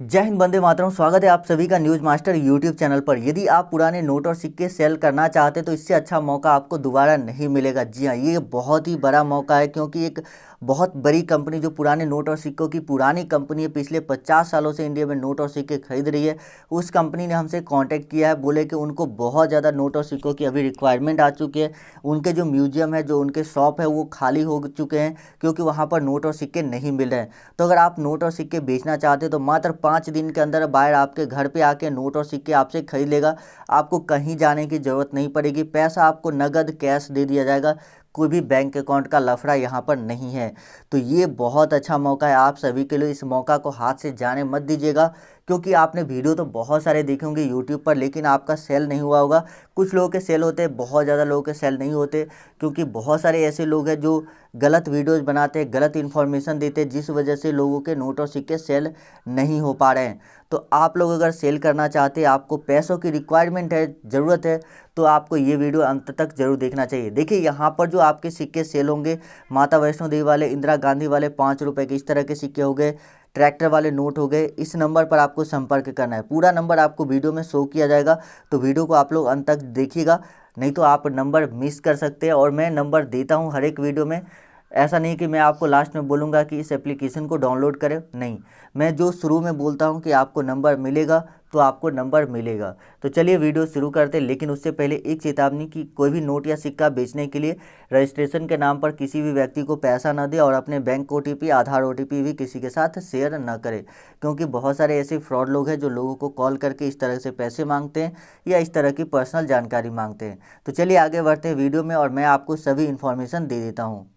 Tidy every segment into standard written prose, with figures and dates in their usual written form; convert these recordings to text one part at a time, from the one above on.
जय हिंद, वंदे मातरम। स्वागत है आप सभी का न्यूज़ मास्टर यूट्यूब चैनल पर। यदि आप पुराने नोट और सिक्के सेल करना चाहते तो इससे अच्छा मौका आपको दोबारा नहीं मिलेगा। जी हाँ, ये बहुत ही बड़ा मौका है क्योंकि एक बहुत बड़ी कंपनी जो पुराने नोट और सिक्कों की पुरानी कंपनी है, पिछले 50 सालों से इंडिया में नोट और सिक्के खरीद रही है, उस कंपनी ने हमसे कांटेक्ट किया है। बोले कि उनको बहुत ज़्यादा नोट और सिक्कों की अभी रिक्वायरमेंट आ चुकी है। उनके जो म्यूजियम है, जो उनके शॉप है, वो खाली हो चुके हैं क्योंकि वहाँ पर नोट और सिक्के नहीं मिल रहे हैं। तो अगर आप नोट और सिक्के बेचना चाहते हैं तो मात्र 5 दिन के अंदर बायर आपके घर पे आके नोट और सिक्के आपसे खरीद लेगा। आपको कहीं जाने की ज़रूरत नहीं पड़ेगी। पैसा आपको नगद कैश दे दिया जाएगा। कोई भी बैंक अकाउंट का लफड़ा यहाँ पर नहीं है। तो ये बहुत अच्छा मौका है आप सभी के लिए। इस मौका को हाथ से जाने मत दीजिएगा क्योंकि आपने वीडियो तो बहुत सारे देखे होंगे यूट्यूब पर, लेकिन आपका सेल नहीं हुआ होगा। कुछ लोगों के सेल होते हैं, बहुत ज़्यादा लोगों के सेल नहीं होते क्योंकि बहुत सारे ऐसे लोग हैं जो गलत वीडियोज़ बनाते हैं, गलत इन्फॉर्मेशन देते हैं, जिस वजह से लोगों के नोट और सिक्के सेल नहीं हो पा रहे हैं। तो आप लोग अगर सेल करना चाहते हैं, आपको पैसों की रिक्वायरमेंट है, ज़रूरत है, तो आपको ये वीडियो अंत तक जरूर देखना चाहिए। देखिए यहाँ पर जो आपके सिक्के सेल होंगे, माता वैष्णो देवी वाले, इंदिरा गांधी वाले 5 रुपए के, इस तरह के सिक्के हो गए, ट्रैक्टर वाले नोट हो गए। इस नंबर पर आपको संपर्क करना है। पूरा नंबर आपको वीडियो में शो किया जाएगा, तो वीडियो को आप लोग अंत तक देखिएगा, नहीं तो आप नंबर मिस कर सकते हैं। और मैं नंबर देता हूँ हर एक वीडियो में। ऐसा नहीं कि मैं आपको लास्ट में बोलूँगा कि इस एप्लीकेशन को डाउनलोड करें, नहीं, मैं जो शुरू में बोलता हूँ कि आपको नंबर मिलेगा तो आपको नंबर मिलेगा। तो चलिए वीडियो शुरू करते हैं, लेकिन उससे पहले एक चेतावनी कि कोई भी नोट या सिक्का बेचने के लिए रजिस्ट्रेशन के नाम पर किसी भी व्यक्ति को पैसा न दे और अपने बैंक ओटीपी, आधार ओटीपी भी किसी के साथ शेयर न करें, क्योंकि बहुत सारे ऐसे फ्रॉड लोग हैं जो लोगों को कॉल करके इस तरह से पैसे मांगते हैं या इस तरह की पर्सनल जानकारी मांगते हैं। तो चलिए आगे बढ़ते हैं वीडियो में और मैं आपको सभी इन्फॉर्मेशन दे देता हूँ।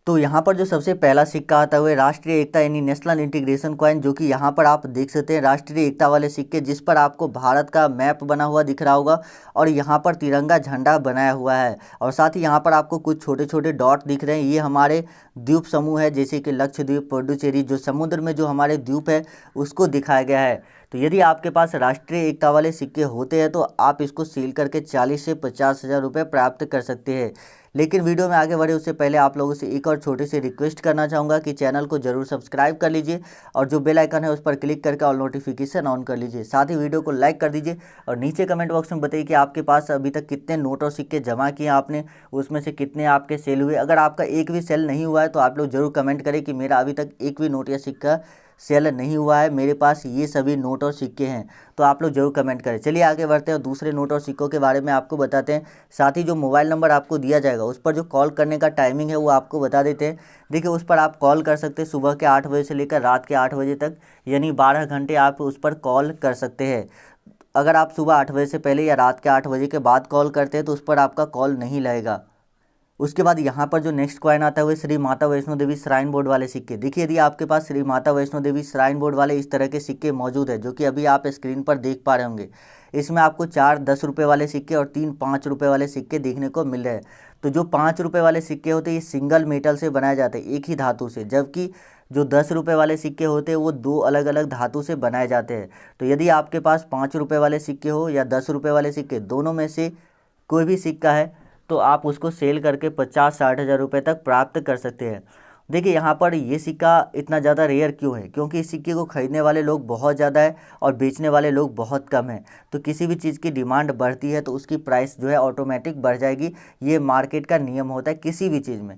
तो यहाँ पर जो सबसे पहला सिक्का आता है राष्ट्रीय एकता यानी नेशनल इंटीग्रेशन कॉइन, जो कि यहाँ पर आप देख सकते हैं राष्ट्रीय एकता वाले सिक्के, जिस पर आपको भारत का मैप बना हुआ दिख रहा होगा और यहाँ पर तिरंगा झंडा बनाया हुआ है। और साथ ही यहाँ पर आपको कुछ छोटे छोटे डॉट दिख रहे हैं, ये हमारे द्वीप समूह है, जैसे कि लक्षद्वीप, पुडुचेरी, जो समुद्र में जो हमारे द्वीप है उसको दिखाया गया है। तो यदि आपके पास राष्ट्रीय एकता वाले सिक्के होते हैं तो आप इसको सील करके 40 से 50 हज़ार रुपये प्राप्त कर सकते हैं। लेकिन वीडियो में आगे बढ़े उससे पहले आप लोगों से एक और छोटी सी रिक्वेस्ट करना चाहूँगा कि चैनल को जरूर सब्सक्राइब कर लीजिए और जो बेल आइकन है उस पर क्लिक करके ऑल नोटिफिकेशन ऑन कर लीजिए। साथ ही वीडियो को लाइक कर दीजिए और नीचे कमेंट बॉक्स में बताइए कि आपके पास अभी तक कितने नोट और सिक्के जमा किए आपने, उसमें से कितने आपके सेल हुए। अगर आपका एक भी सेल नहीं हुआ है तो आप लोग जरूर कमेंट करें कि मेरा अभी तक एक भी नोट या सिक्का सेल नहीं हुआ है, मेरे पास ये सभी नोट और सिक्के हैं। तो आप लोग जरूर कमेंट करें। चलिए आगे बढ़ते हैं और दूसरे नोट और सिक्कों के बारे में आपको बताते हैं। साथ ही जो मोबाइल नंबर आपको दिया जाएगा उस पर जो कॉल करने का टाइमिंग है वो आपको बता देते हैं। देखिए उस पर आप कॉल कर सकते हैं सुबह के 8 बजे से लेकर रात के 8 बजे तक, यानी 12 घंटे आप उस पर कॉल कर सकते हैं। अगर आप सुबह 8 बजे से पहले या रात के 8 बजे के बाद कॉल करते हैं तो उस पर आपका कॉल नहीं लगेगा। उसके बाद यहाँ पर जो नेक्स्ट कॉइन आता है वो श्री माता वैष्णो देवी श्राइन बोर्ड वाले सिक्के। देखिए यदि आपके पास श्री माता वैष्णो देवी श्राइन बोर्ड वाले इस तरह के सिक्के मौजूद है, जो कि अभी आप स्क्रीन पर देख पा रहे होंगे, इसमें आपको 4 10 रुपये वाले सिक्के और 3 5 रुपये वाले सिक्के देखने को मिल रहे हैं। तो जो 5 रुपये वाले सिक्के होते हैं ये सिंगल मेटल से बनाए जाते हैं, एक ही धातु से, जबकि जो 10 रुपये वाले सिक्के होते हैं वो 2 अलग अलग धातु से बनाए जाते हैं। तो यदि आपके पास 5 रुपये वाले सिक्के हो या 10 रुपये वाले सिक्के, दोनों में से कोई भी सिक्का है तो आप उसको सेल करके 50-60 हज़ार रुपये तक प्राप्त कर सकते हैं। देखिए यहाँ पर ये सिक्का इतना ज़्यादा रेयर क्यों है, क्योंकि इस सिक्के को खरीदने वाले लोग बहुत ज़्यादा है और बेचने वाले लोग बहुत कम हैं। तो किसी भी चीज़ की डिमांड बढ़ती है तो उसकी प्राइस जो है ऑटोमेटिक बढ़ जाएगी। ये मार्केट का नियम होता है किसी भी चीज़ में,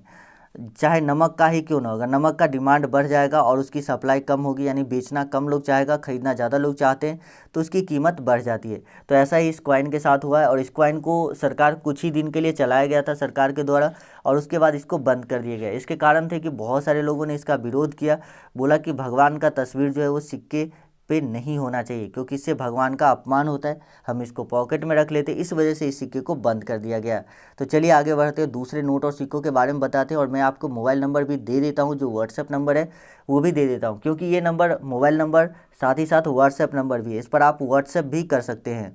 चाहे नमक का ही क्यों ना हो। अगर नमक का डिमांड बढ़ जाएगा और उसकी सप्लाई कम होगी, यानी बेचना कम लोग चाहेगा, खरीदना ज़्यादा लोग चाहते हैं, तो उसकी कीमत बढ़ जाती है। तो ऐसा ही इस कॉइन के साथ हुआ है और इस कॉइन को सरकार कुछ ही दिन के लिए चलाया गया था सरकार के द्वारा और उसके बाद इसको बंद कर दिया गया। इसके कारण थे कि बहुत सारे लोगों ने इसका विरोध किया, बोला कि भगवान का तस्वीर जो है वो सिक्के पे नहीं होना चाहिए क्योंकि इससे भगवान का अपमान होता है, हम इसको पॉकेट में रख लेते, इस वजह से इस सिक्के को बंद कर दिया गया। तो चलिए आगे बढ़ते हैं, दूसरे नोट और सिक्कों के बारे में बताते हैं और मैं आपको मोबाइल नंबर भी दे देता हूं, जो व्हाट्सएप नंबर है वो भी दे देता हूं, क्योंकि ये नंबर मोबाइल नंबर साथ ही साथ व्हाट्सएप नंबर भी है, इस पर आप व्हाट्सएप भी कर सकते हैं।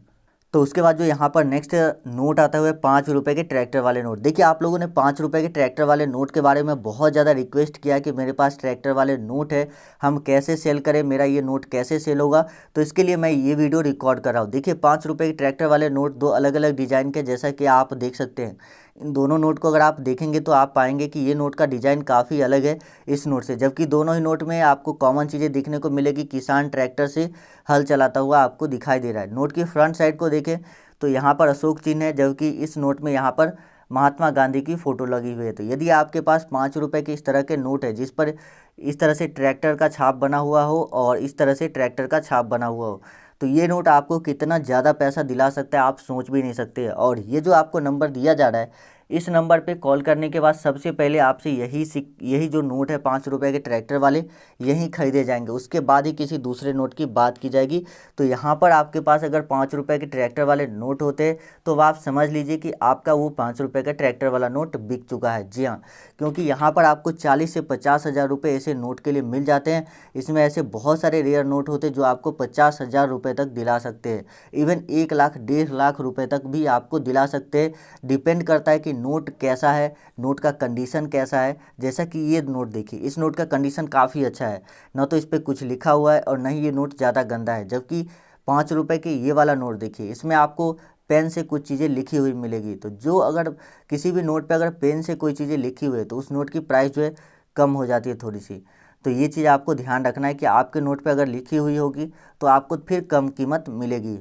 तो उसके बाद जो यहाँ पर नेक्स्ट नोट आता है 5 रुपये के ट्रैक्टर वाले नोट। देखिए आप लोगों ने 5 रुपये के ट्रैक्टर वाले नोट के बारे में बहुत ज़्यादा रिक्वेस्ट किया कि मेरे पास ट्रैक्टर वाले नोट है, हम कैसे सेल करें, मेरा ये नोट कैसे सेल होगा। तो इसके लिए मैं ये वीडियो रिकॉर्ड कर रहा हूँ। देखिए 5 रुपये के ट्रैक्टर वाले नोट 2 अलग अलग डिज़ाइन के, जैसा कि आप देख सकते हैं, इन दोनों नोट को अगर आप देखेंगे तो आप पाएंगे कि ये नोट का डिज़ाइन काफ़ी अलग है इस नोट से, जबकि दोनों ही नोट में आपको कॉमन चीज़ें दिखने को मिलेगी। किसान ट्रैक्टर से हल चलाता हुआ आपको दिखाई दे रहा है। नोट की फ्रंट साइड को देखें तो यहाँ पर अशोक चिन्ह है, जबकि इस नोट में यहाँ पर महात्मा गांधी की फ़ोटो लगी हुई है। तो यदि आपके पास 5 रुपये के इस तरह के नोट है जिस पर इस तरह से ट्रैक्टर का छाप बना हुआ हो और इस तरह से ट्रैक्टर का छाप बना हुआ हो, तो ये नोट आपको कितना ज़्यादा पैसा दिला सकता है आप सोच भी नहीं सकते। और ये जो आपको नंबर दिया जा रहा है, इस नंबर पे कॉल करने के बाद सबसे पहले आपसे यही जो नोट है 5 रुपये के ट्रैक्टर वाले यही खरीदे जाएंगे, उसके बाद ही किसी दूसरे नोट की बात की जाएगी। तो यहाँ पर आपके पास अगर 5 रुपये के ट्रैक्टर वाले नोट होते तो आप समझ लीजिए कि आपका वो 5 रुपये का ट्रैक्टर वाला नोट बिक चुका है। जी हाँ, क्योंकि यहाँ पर आपको 40 से 50 हज़ार रुपये ऐसे नोट के लिए मिल जाते हैं। इसमें ऐसे बहुत सारे रेयर नोट होते हैं जो आपको 50 हज़ार रुपये तक दिला सकते हैं, इवन 1 लाख 1.5 लाख रुपये तक भी आपको दिला सकते हैं। डिपेंड करता है कि नोट कैसा है, नोट का कंडीशन कैसा है। जैसा कि ये नोट देखिए, इस नोट का कंडीशन काफ़ी अच्छा है, ना तो इस पर कुछ लिखा हुआ है और ना ही ये नोट ज़्यादा गंदा है। जबकि 5 रुपये के ये वाला नोट देखिए, इसमें आपको पेन से कुछ चीज़ें लिखी हुई मिलेगी। तो जो अगर किसी भी नोट पे अगर पेन से कोई चीज़ें लिखी हुई है तो उस नोट की प्राइस जो है कम हो जाती है थोड़ी सी। तो ये चीज़ आपको ध्यान रखना है कि आपके नोट पे अगर लिखी हुई होगी तो आपको फिर कम कीमत मिलेगी।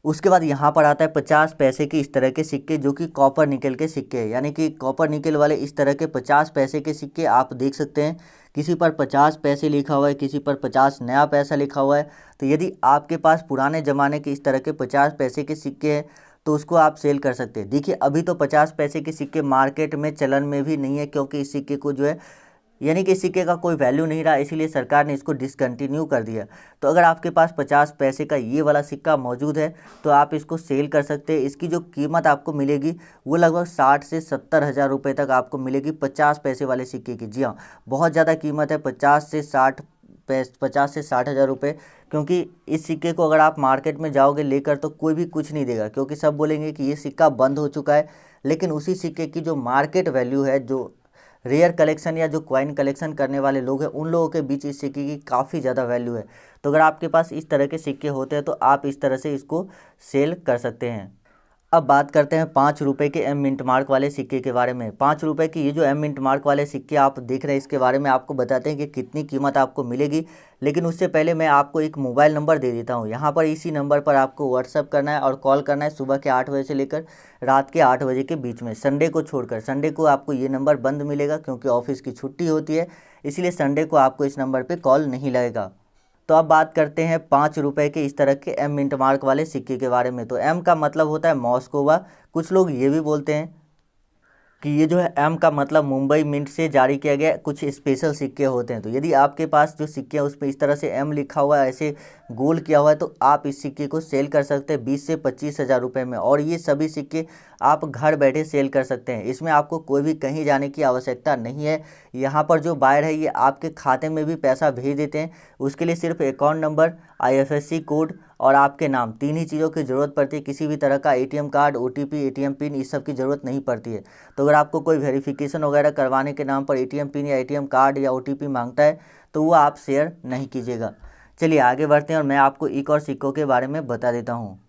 उसके बाद यहाँ पर आता है 50 पैसे के इस तरह के सिक्के, जो कि कॉपर निकल के सिक्के हैं, यानी कि कॉपर निकल वाले इस तरह के 50 पैसे के सिक्के आप देख सकते हैं। किसी पर 50 पैसे लिखा हुआ है, किसी पर 50 नया पैसा लिखा हुआ है। तो यदि आपके पास पुराने ज़माने के इस तरह के 50 पैसे के सिक्के हैं तो उसको आप सेल कर सकते हैं। देखिए अभी तो 50 पैसे के सिक्के मार्केट में चलन में भी नहीं है, क्योंकि इस सिक्के को जो है यानी कि सिक्के का कोई वैल्यू नहीं रहा, इसीलिए सरकार ने इसको डिसकंटिन्यू कर दिया। तो अगर आपके पास 50 पैसे का ये वाला सिक्का मौजूद है तो आप इसको सेल कर सकते हैं। इसकी जो कीमत आपको मिलेगी वो लगभग 60 से 70 हज़ार रुपये तक आपको मिलेगी 50 पैसे वाले सिक्के की। जी हाँ, बहुत ज़्यादा कीमत है, 50 से 60 हज़ार रुपये। क्योंकि इस सिक्के को अगर आप मार्केट में जाओगे लेकर तो कोई भी कुछ नहीं देगा, क्योंकि सब बोलेंगे कि ये सिक्का बंद हो चुका है। लेकिन उसी सिक्के की जो मार्केट वैल्यू है, जो रेयर कलेक्शन या जो कॉइन कलेक्शन करने वाले लोग हैं उन लोगों के बीच इस सिक्के की काफ़ी ज़्यादा वैल्यू है। तो अगर आपके पास इस तरह के सिक्के होते हैं तो आप इस तरह से इसको सेल कर सकते हैं। अब बात करते हैं 5 रुपये के एम मिंट मार्क वाले सिक्के के बारे में। 5 रुपये की ये जो एम मिंट मार्क वाले सिक्के आप देख रहे हैं, इसके बारे में आपको बताते हैं कि कितनी कीमत आपको मिलेगी। लेकिन उससे पहले मैं आपको एक मोबाइल नंबर दे देता हूँ। यहाँ पर इसी नंबर पर आपको व्हाट्सअप करना है और कॉल करना है सुबह के 8 बजे से लेकर रात के 8 बजे के बीच में, संडे को छोड़कर। संडे को आपको ये नंबर बंद मिलेगा क्योंकि ऑफिस की छुट्टी होती है, इसलिए संडे को आपको इस नंबर पर कॉल नहीं लगेगा। तो अब बात करते हैं 5 रुपये के इस तरह के एम मिंट मार्क वाले सिक्के के बारे में। तो एम का मतलब होता है मॉस्कोवा। कुछ लोग ये भी बोलते हैं कि ये जो है एम का मतलब मुंबई मिंट से जारी किया गया कुछ स्पेशल सिक्के होते हैं। तो यदि आपके पास जो सिक्के हैं उस पर इस तरह से एम लिखा हुआ है, ऐसे गोल किया हुआ है, तो आप इस सिक्के को सेल कर सकते हैं 20 से 25 हज़ार रुपये में। और ये सभी सिक्के आप घर बैठे सेल कर सकते हैं, इसमें आपको कोई भी कहीं जाने की आवश्यकता नहीं है। यहाँ पर जो बायर है ये आपके खाते में भी पैसा भेज देते हैं। उसके लिए सिर्फ अकाउंट नंबर, IFSC कोड और आपके नाम, 3 ही चीज़ों की ज़रूरत पड़ती है। किसी भी तरह का ATM card, OTP, ATM pin, इस सब की ज़रूरत नहीं पड़ती है। तो अगर आपको कोई वेरिफिकेशन वगैरह करवाने के नाम पर ATM पिन या ATM कार्ड या OTP मांगता है तो वो आप शेयर नहीं कीजिएगा। चलिए आगे बढ़ते हैं और मैं आपको एक और सिक्कों के बारे में बता देता हूँ।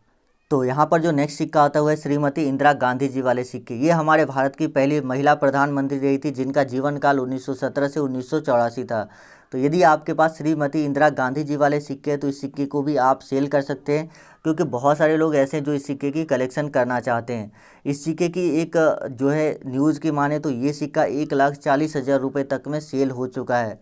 तो यहाँ पर जो नेक्स्ट सिक्का आता हुआ है श्रीमती इंदिरा गांधी जी वाले सिक्के। ये हमारे भारत की पहली महिला प्रधानमंत्री रही थी जिनका जीवन काल 1917 से 1984 था। तो यदि आपके पास श्रीमती इंदिरा गांधी जी वाले सिक्के हैं तो इस सिक्के को भी आप सेल कर सकते हैं, क्योंकि बहुत सारे लोग ऐसे हैं जो इस सिक्के की कलेक्शन करना चाहते हैं। इस सिक्के की एक जो है न्यूज़ की माने तो ये सिक्का 1,40,000 रुपये तक में सेल हो चुका है।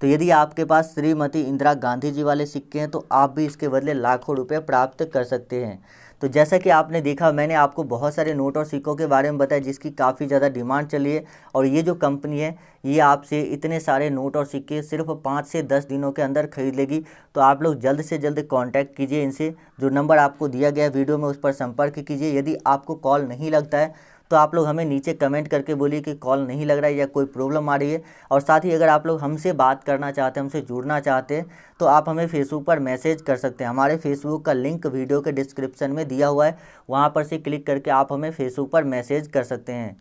तो यदि आपके पास श्रीमती इंदिरा गांधी जी वाले सिक्के हैं तो आप भी इसके बदले लाखों रुपए प्राप्त कर सकते हैं। तो जैसा कि आपने देखा, मैंने आपको बहुत सारे नोट और सिक्कों के बारे में बताया जिसकी काफ़ी ज़्यादा डिमांड चली है। और ये जो कंपनी है ये आपसे इतने सारे नोट और सिक्के सिर्फ 5 से 10 दिनों के अंदर खरीद लेगी। तो आप लोग जल्द से जल्द कांटेक्ट कीजिए इनसे। जो नंबर आपको दिया गया है वीडियो में उस पर संपर्क कीजिए। यदि आपको कॉल नहीं लगता है तो आप लोग हमें नीचे कमेंट करके बोलिए कि कॉल नहीं लग रहा है या कोई प्रॉब्लम आ रही है। और साथ ही अगर आप लोग हमसे बात करना चाहते हैं, हमसे जुड़ना चाहते हैं, तो आप हमें फेसबुक पर मैसेज कर सकते हैं। हमारे फेसबुक का लिंक वीडियो के डिस्क्रिप्शन में दिया हुआ है, वहाँ पर से क्लिक करके आप हमें फेसबुक पर मैसेज कर सकते हैं।